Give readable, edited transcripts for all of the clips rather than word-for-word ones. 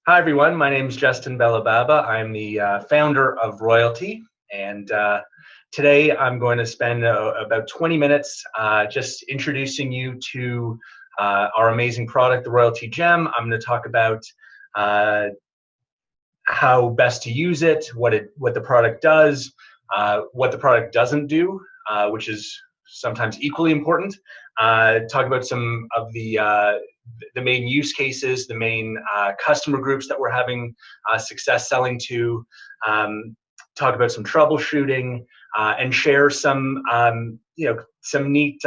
Hi, everyone. My name is Justin Bellababa. I'm the founder of Royaltie, and today I'm going to spend about 20 minutes just introducing you to our amazing product, the Royaltie Gem. I'm going to talk about uh, how best to use it, what the product does, what the product doesn't do, which is sometimes equally important. Talk about some of the main use cases, the main customer groups that we're having success selling to. Talk about some troubleshooting and share some some neat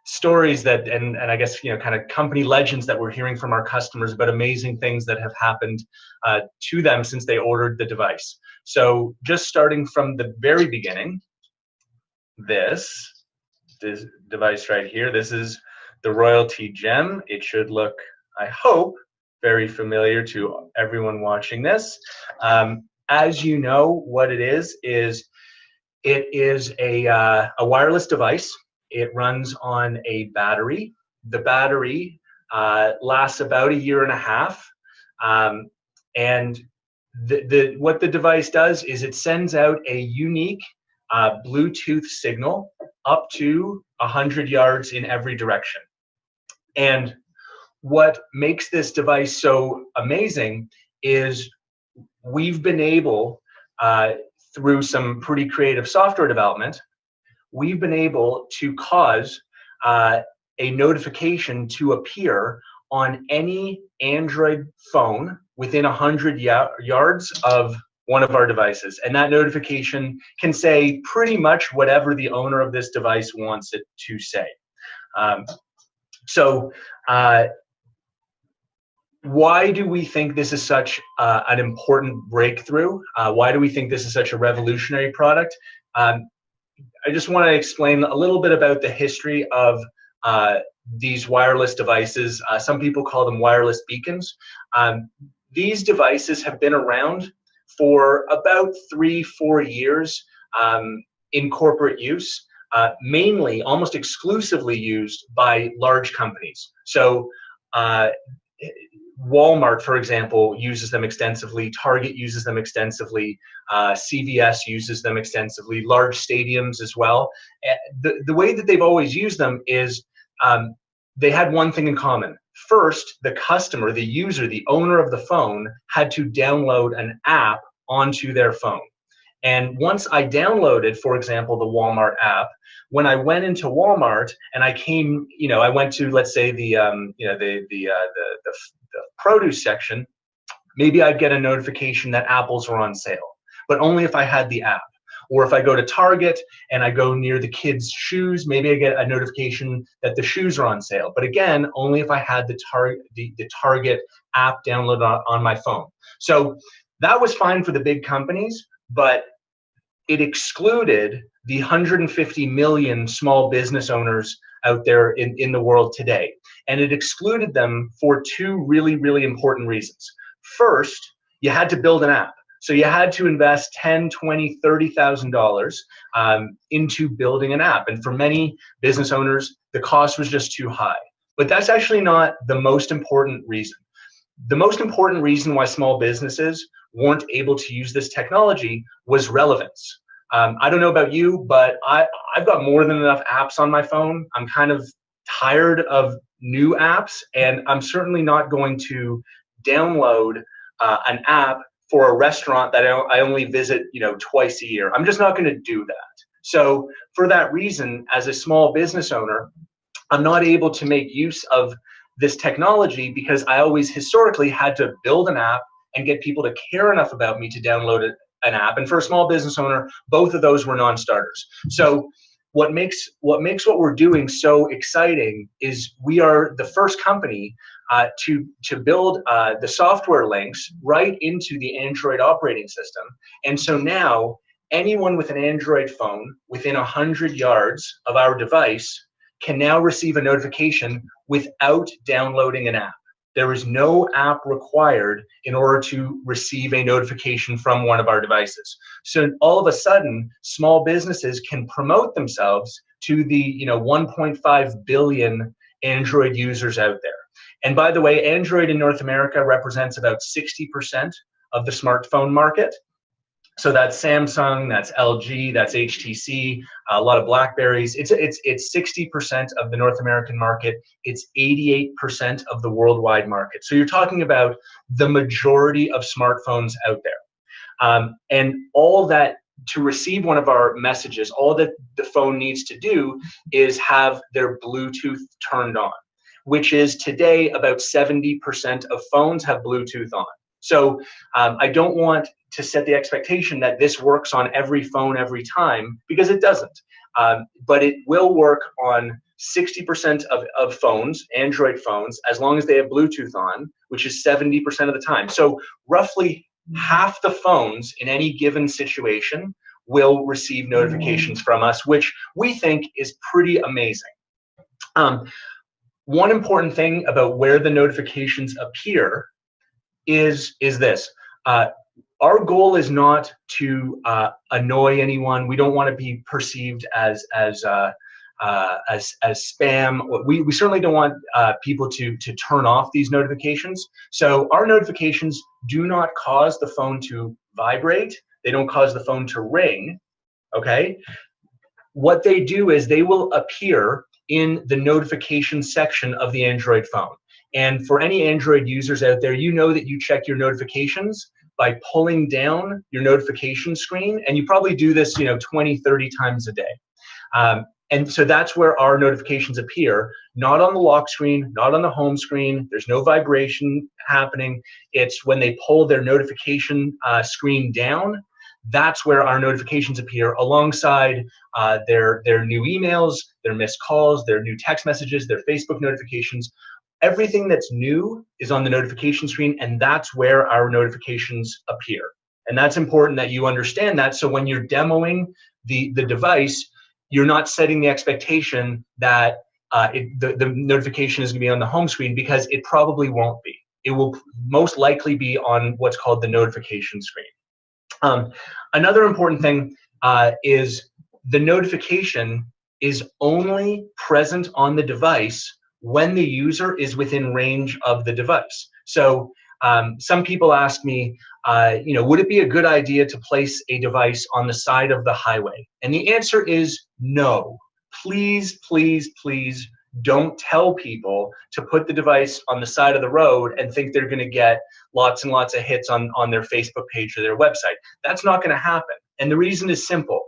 stories that and I guess kind of company legends that we're hearing from our customers about amazing things that have happened to them since they ordered the device. So just starting from the very beginning, this device right here, this is the Royaltie Gem. It should look, I hope, very familiar to everyone watching this. As you know, what it is a wireless device. It runs on a battery. The battery lasts about a year and a half. And what the device does is it sends out a unique Bluetooth signal up to 100 yards in every direction. And what makes this device so amazing is we've been able, through some pretty creative software development, we've been able to cause a notification to appear on any Android phone within 100 yards of one of our devices. And that notification can say pretty much whatever the owner of this device wants it to say. Why do we think this is such an important breakthrough? Why do we think this is such a revolutionary product? I just want to explain a little bit about the history of these wireless devices. Some people call them wireless beacons. These devices have been around for about 3-4 years in corporate use, mainly, almost exclusively used by large companies. So Walmart, for example, uses them extensively. Target uses them extensively. CVS uses them extensively. Large stadiums as well. The way that they've always used them is they had one thing in common. First, the customer, the user, the owner of the phone had to download an app onto their phone. And once I downloaded, for example, the Walmart app, when I went into Walmart and I went to, let's say, the produce section, maybe I'd get a notification that apples were on sale, but only if I had the app. Or if I go to Target and I go near the kids' shoes, maybe I get a notification that the shoes are on sale. But again, only if I had the Target app downloaded on my phone. So that was fine for the big companies, but it excluded the 150 million small business owners out there in the world today. And it excluded them for two really, really important reasons. First, you had to build an app. So you had to invest $10,000, $20,000, $30,000 into building an app. And for many business owners, the cost was just too high. But that's actually not the most important reason. The most important reason why small businesses weren't able to use this technology was relevance. I don't know about you, but I've got more than enough apps on my phone. I'm kind of tired of new apps, and I'm certainly not going to download an app for a restaurant that I only visit, twice a year. I'm just not going to do that. So for that reason, as a small business owner, I'm not able to make use of this technology because I always historically had to build an app and get people to care enough about me to download an app. And for a small business owner, both of those were non-starters. So what makes what we're doing so exciting is we are the first company to build the software links right into the Android operating system. And so now anyone with an Android phone within 100 yards of our device can now receive a notification without downloading an app. There is no app required in order to receive a notification from one of our devices. So all of a sudden, small businesses can promote themselves to the 1.5 billion Android users out there. And by the way, Android in North America represents about 60% of the smartphone market. So that's Samsung, that's LG, that's HTC, a lot of Blackberries. It's 60% of the North American market. It's 88% of the worldwide market. So you're talking about the majority of smartphones out there. And all that, to receive one of our messages, all that the phone needs to do is have their Bluetooth turned on, which is today about 70% of phones have Bluetooth on. So I don't want to set the expectation that this works on every phone every time, because it doesn't. But it will work on 60% of phones, Android phones, as long as they have Bluetooth on, which is 70% of the time. So roughly half the phones in any given situation will receive notifications from us, which we think is pretty amazing. One important thing about where the notifications appear is this. Our goal is not to annoy anyone. We don't want to be perceived as spam. We certainly don't want people to turn off these notifications. So our notifications do not cause the phone to vibrate. They don't cause the phone to ring. Okay. What they do is they will appear in the notification section of the Android phone. And for any Android users out there, you know that you check your notifications by pulling down your notification screen. And you probably do this, 20, 30 times a day. And so that's where our notifications appear, not on the lock screen, not on the home screen. There's no vibration happening. It's when they pull their notification screen down, that's where our notifications appear, alongside their new emails, their missed calls, their new text messages, their Facebook notifications. Everything that's new is on the notification screen, and that's where our notifications appear. And that's important that you understand that, so when you're demoing the device, you're not setting the expectation that the notification is going to be on the home screen, because it probably won't be. It will most likely be on what's called the notification screen. Another important thing is the notification is only present on the device when the user is within range of the device. So some people ask me, would it be a good idea to place a device on the side of the highway? And the answer is no. Please, please, please don't tell people to put the device on the side of the road and think they're going to get lots and lots of hits on their Facebook page or their website. That's not going to happen. And the reason is simple.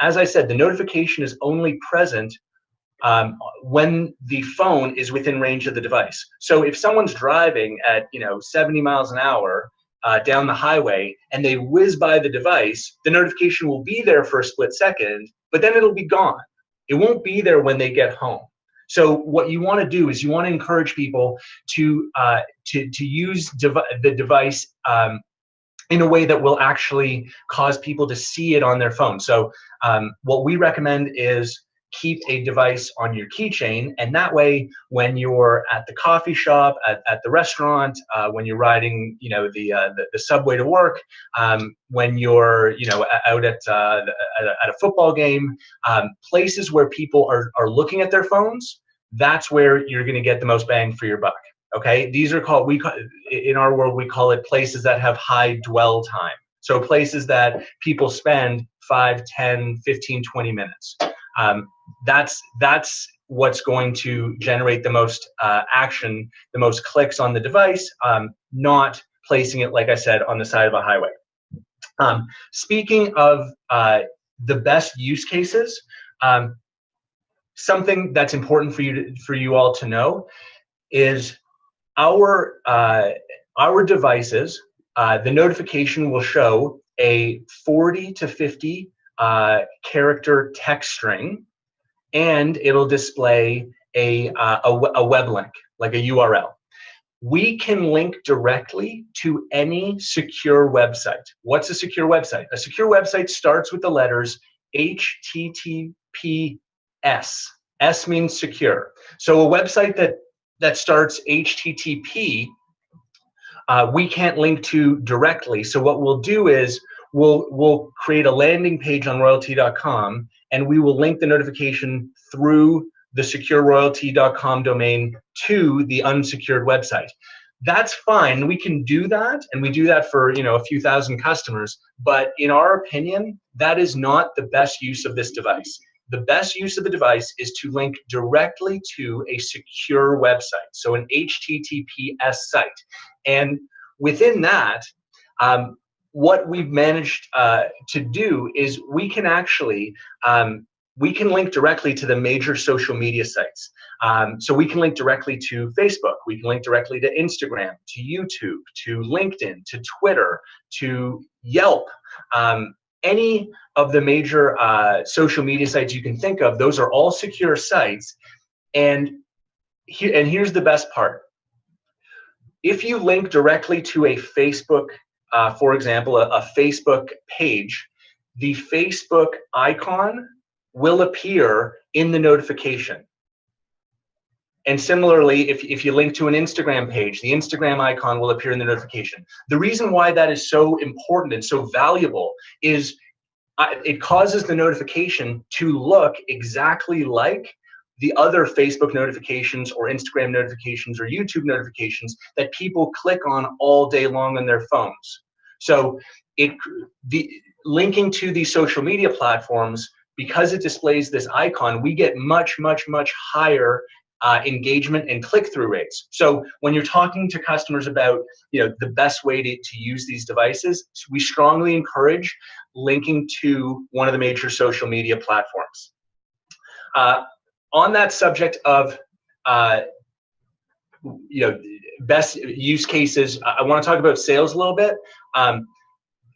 As I said, the notification is only present when the phone is within range of the device. So if someone's driving at 70 miles an hour down the highway and they whiz by the device, the notification will be there for a split second, but then it'll be gone. It won't be there when they get home. So what you want to do is you want to encourage people to use the device in a way that will actually cause people to see it on their phone. So what we recommend is keep a device on your keychain, and that way when you're at the coffee shop, at the restaurant, when you're riding the subway to work, when you're out at a football game, places where people are looking at their phones, that's where you're going to get the most bang for your buck. Okay, these are called, in our world we call it places that have high dwell time. So places that people spend 5, 10, 15, 20 minutes. That's what's going to generate the most action, the most clicks on the device, not placing it, like I said, on the side of a highway. Speaking of the best use cases, something that's important for you all to know is our devices, the notification will show a 40 to 50 character text string, and it'll display a web link, like a URL. We can link directly to any secure website. What's a secure website? A secure website starts with the letters HTTPS. S means secure. So a website that starts HTTP, we can't link to directly. So what we'll do is we'll create a landing page on royaltie.com, and we will link the notification through the secure royaltie.com domain to the unsecured website. That's fine. We can do that, and we do that for a few thousand customers. But in our opinion, that is not the best use of this device. The best use of the device is to link directly to a secure website, so an HTTPS site. And within that, what we've managed to do is we can actually we can link directly to the major social media sites. So we can link directly to Facebook, we can link directly to Instagram, to YouTube, to LinkedIn, to Twitter, to Yelp. Any of the major social media sites you can think of, those are all secure sites. And here's the best part. If you link directly to a Facebook, for example, a Facebook page, the Facebook icon will appear in the notification. And similarly, if you link to an Instagram page, the Instagram icon will appear in the notification. The reason why that is so important and so valuable is it causes the notification to look exactly like the other Facebook notifications or Instagram notifications or YouTube notifications that people click on all day long on their phones. So linking to these social media platforms, because it displays this icon, we get much, much, much higher engagement and click-through rates. So when you're talking to customers about the best way to use these devices, we strongly encourage linking to one of the major social media platforms. On that subject of best use cases, I want to talk about sales a little bit.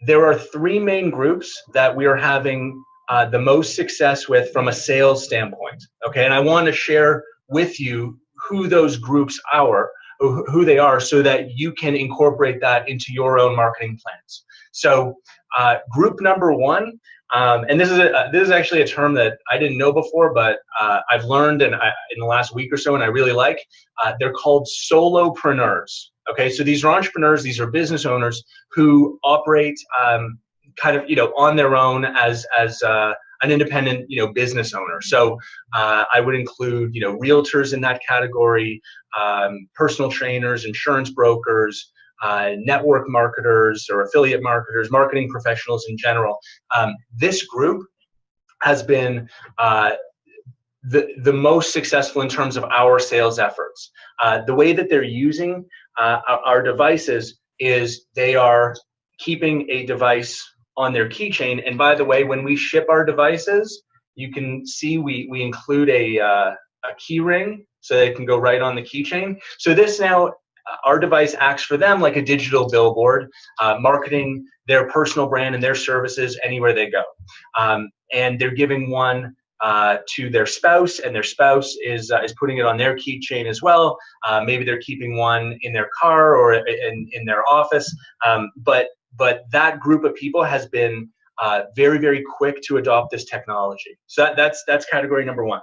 There are three main groups that we are having the most success with from a sales standpoint. Okay, and I want to share with you who those groups are, who they are, so that you can incorporate that into your own marketing plans. So group number one, and this is actually a term that I didn't know before, but I've learned in the last week or so, and I really like. They're called solopreneurs. Okay, so these are entrepreneurs, these are business owners who operate kind of on their own as an independent business owner. So I would include realtors in that category, personal trainers, insurance brokers, network marketers or affiliate marketers, marketing professionals in general. This group has been the most successful in terms of our sales efforts. The way that they're using our devices is they are keeping a device on their keychain. And by the way, when we ship our devices, you can see we include a key ring so they can go right on the keychain. So this now, our device acts for them like a digital billboard, marketing their personal brand and their services anywhere they go. And they're giving one to their spouse, and their spouse is putting it on their keychain as well. Maybe they're keeping one in their car or in their office. But that group of people has been very, very quick to adopt this technology. So that's category number one.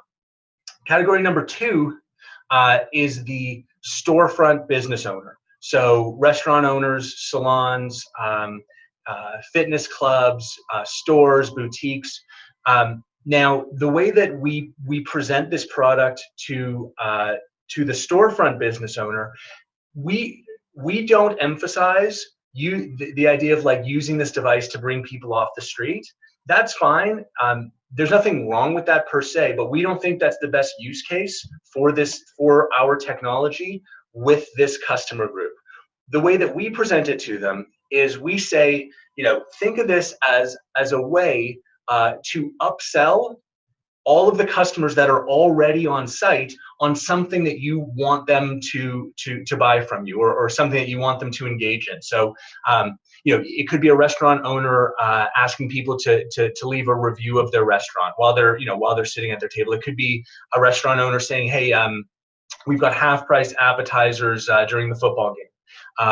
Category number two is the storefront business owner. So restaurant owners, salons, fitness clubs, stores, boutiques. Now, the way that we present this product to the storefront business owner, we don't emphasize the idea of like using this device to bring people off the street. That's fine. There's nothing wrong with that per se, but we don't think that's the best use case for our technology with this customer group. The way that we present it to them is we say, think of this as a way to upsell all of the customers that are already on site on something that you want them to buy from you, or something that you want them to engage in. So, it could be a restaurant owner asking people to leave a review of their restaurant while they're sitting at their table. It could be a restaurant owner saying, hey, we've got half-price appetizers during the football game.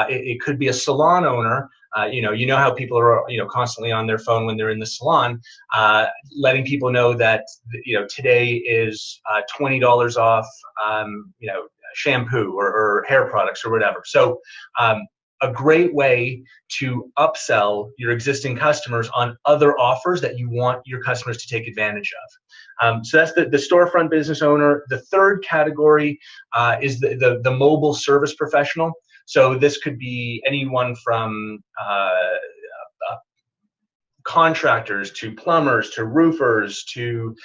It could be a salon owner. You know how people are constantly on their phone when they're in the salon, letting people know that today is $20 off shampoo or hair products or whatever. So a great way to upsell your existing customers on other offers that you want your customers to take advantage of. So that's the storefront business owner. The third category is the mobile service professional. So this could be anyone from contractors to plumbers to roofers to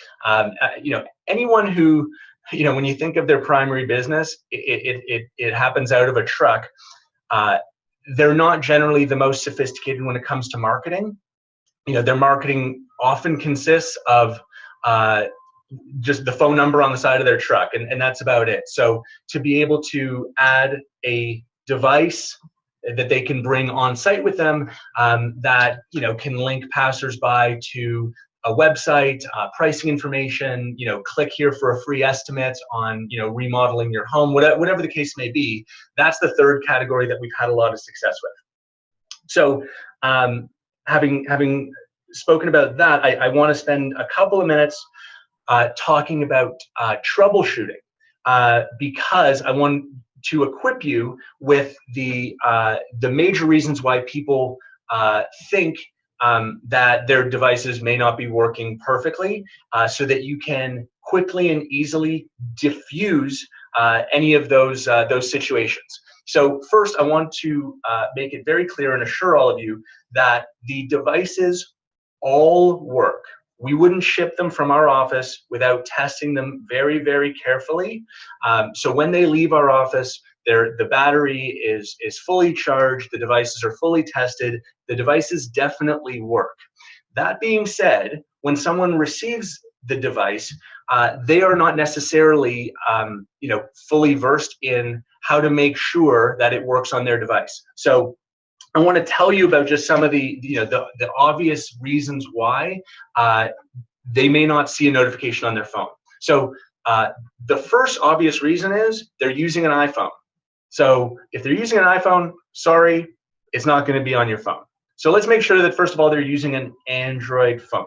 anyone who, when you think of their primary business, it happens out of a truck. They're not generally the most sophisticated when it comes to marketing. Their marketing often consists of just the phone number on the side of their truck, and that's about it. So to be able to add a device that they can bring on site with them, that can link passersby to a website, pricing information, click here for a free estimate on remodeling your home, whatever the case may be. That's the third category that we've had a lot of success with. So having spoken about that, I want to spend a couple of minutes talking about troubleshooting, because I want to equip you with the major reasons why people think that their devices may not be working perfectly, so that you can quickly and easily diffuse any of those situations. So first, I want to make it very clear and assure all of you that the devices all work. We wouldn't ship them from our office without testing them very, very carefully. So when they leave our office, the battery is fully charged, the devices are fully tested, the devices definitely work. That being said, when someone receives the device, they are not necessarily fully versed in how to make sure that it works on their device. So I want to tell you about just some of the obvious reasons why they may not see a notification on their phone. So the first obvious reason is they're using an iPhone. So if they're using an iPhone, sorry, it's not going to be on your phone. So let's make sure that first of all they're using an Android phone.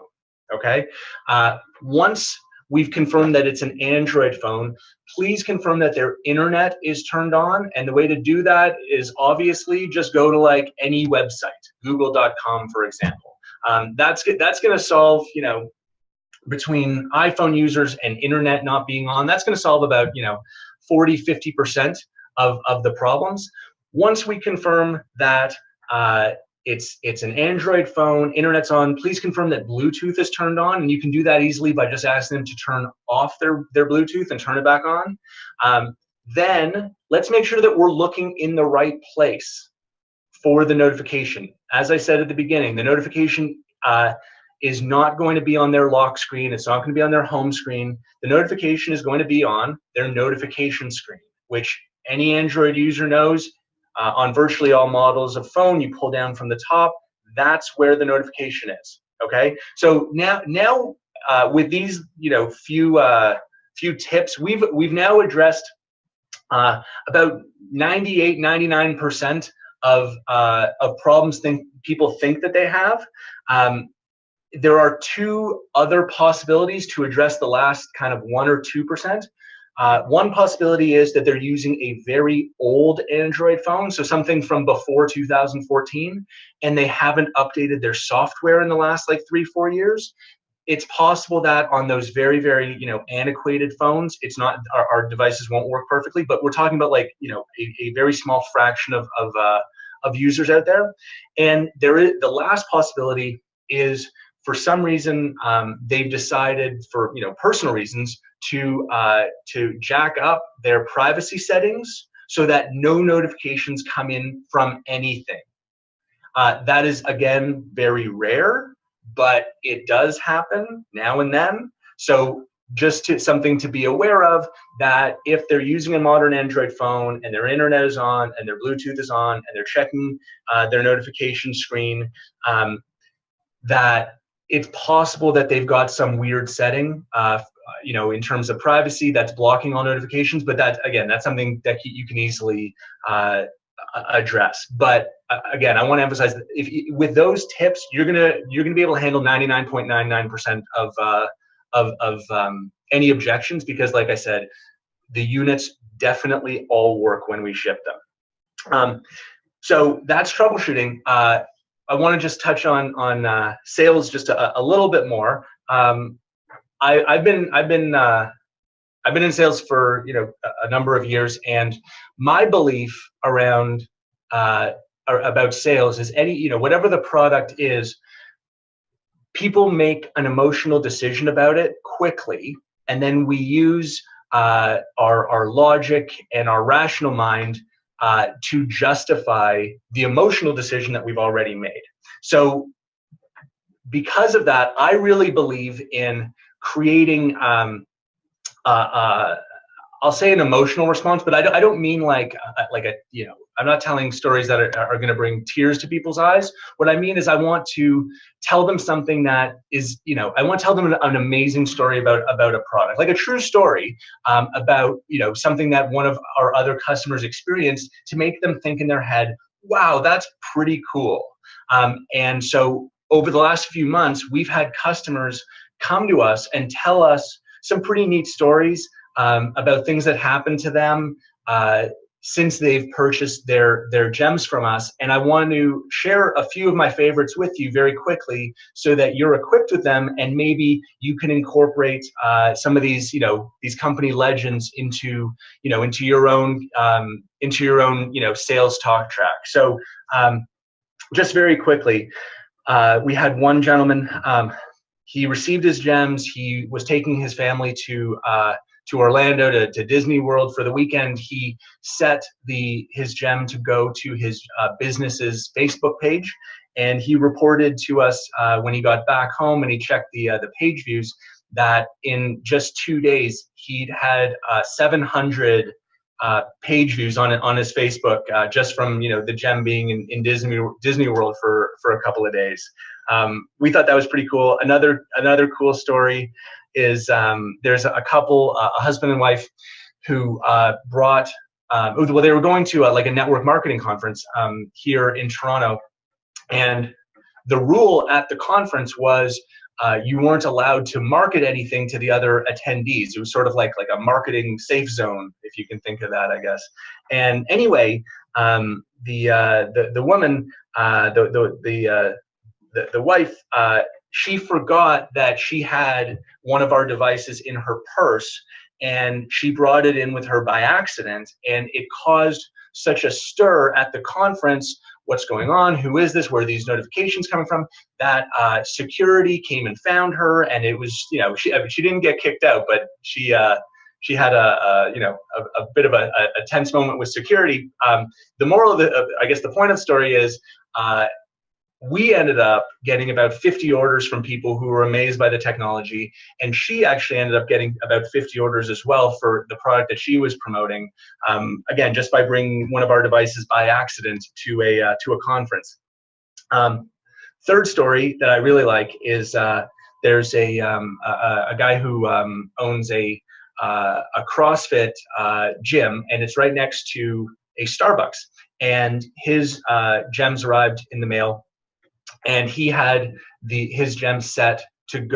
Okay. Once we've confirmed that it's an Android phone, please confirm that their internet is turned on. And the way to do that is obviously just go to like any website, google.com, for example. That's going to solve, between iPhone users and internet not being on, that's going to solve about, 40, 50% of the problems. Once we confirm that it's an Android phone, internet's on, please confirm that Bluetooth is turned on, and you can do that easily by just asking them to turn off their Bluetooth and turn it back on. Then let's make sure that we're looking in the right place for the notification. As I said at the beginning, the notification is not going to be on their lock screen. It's not going to be on their home screen. The notification is going to be on their notification screen, which any Android user knows. On virtually all models of phone, you pull down from the top. That's where the notification is. Okay. So now with these few tips, we've now addressed about 98, 99% of problems people think that they have. There are two other possibilities to address the last kind of 1 or 2%. One possibility is that they're using a very old Android phone, so something from before 2014, and they haven't updated their software in the last like 3-4 years. It's possible that on those very, very antiquated phones, it's not our devices won't work perfectly, but we're talking about like a very small fraction of users out there. And the last possibility is, for some reason, they've decided, for personal reasons, to jack up their privacy settings so that no notifications come in from anything. That is, again, very rare, but it does happen now and then. So just something to be aware of, that if they're using a modern Android phone and their internet is on and their Bluetooth is on and they're checking their notification screen, that it's possible that they've got some weird setting, in terms of privacy that's blocking all notifications. But that's something that you can easily address. But again, I want to emphasize that with those tips, you're gonna be able to handle 99.99% of any objections, because, like I said, the units definitely all work when we ship them. So that's troubleshooting. I want to just touch on sales just a little bit more. I've been in sales for a number of years, and my belief around uh, about sales is whatever the product is, people make an emotional decision about it quickly, and then we use our logic and our rational mind to justify the emotional decision that we've already made. So because of that, I really believe in creating uh, uh, I'll say an emotional response, but I don't mean like I'm not telling stories that are going to bring tears to people's eyes. What I mean is I want to tell them something that is, I want to tell them an amazing story about a product, like a true story about, something that one of our other customers experienced, to make them think in their head, wow, that's pretty cool. And so over the last few months, we've had customers come to us and tell us some pretty neat stories about things that happened to them since they've purchased their gems from us. And I want to share a few of my favorites with you very quickly, so that you're equipped with them, and maybe you can incorporate some of these these company legends into into your own sales talk track. So just very quickly, we had one gentleman. He received his gems. He was taking his family to Orlando to Disney World for the weekend. He set his gem to go to his business's Facebook page, and he reported to us when he got back home and he checked the page views, that in just 2 days he'd had 700 page views on his Facebook, just from the gem being in Disney World for a couple of days. We thought that was pretty cool. Another cool story is there's a couple, a husband and wife, who brought well, they were going to like a network marketing conference here in Toronto, and the rule at the conference was you weren't allowed to market anything to the other attendees. It was sort of like a marketing safe zone, if you can think of that, I guess. And anyway, the woman, the wife, she forgot that she had one of our devices in her purse, and she brought it in with her by accident, and it caused such a stir at the conference. What's going on? Who is this? Where are these notifications coming from? That security came and found her, and it was, she didn't get kicked out, but she had a bit of a tense moment with security. The moral of I guess the point of the story is, we ended up getting about 50 orders from people who were amazed by the technology, and she actually ended up getting about 50 orders as well for the product that she was promoting, again, just by bringing one of our devices by accident to a conference. Third story that I really like is there's a guy who owns a CrossFit gym, and it's right next to a Starbucks, and his gems arrived in the mail, and he had his gems set to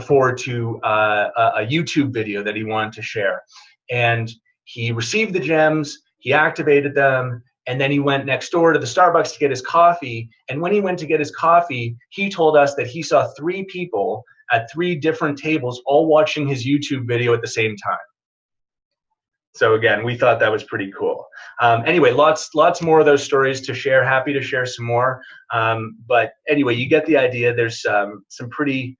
forward to a YouTube video that he wanted to share. And he received the gems, he activated them, and then he went next door to the Starbucks to get his coffee. And when he went to get his coffee, he told us that he saw 3 people at 3 different tables all watching his YouTube video at the same time. So again, we thought that was pretty cool. Anyway, lots more of those stories to share. Happy to share some more. But anyway, you get the idea. There's some pretty,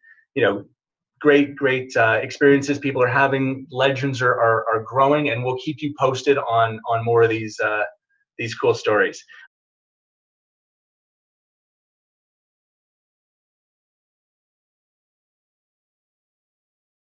great experiences people are having. Legends are growing, and we'll keep you posted on more of these cool stories.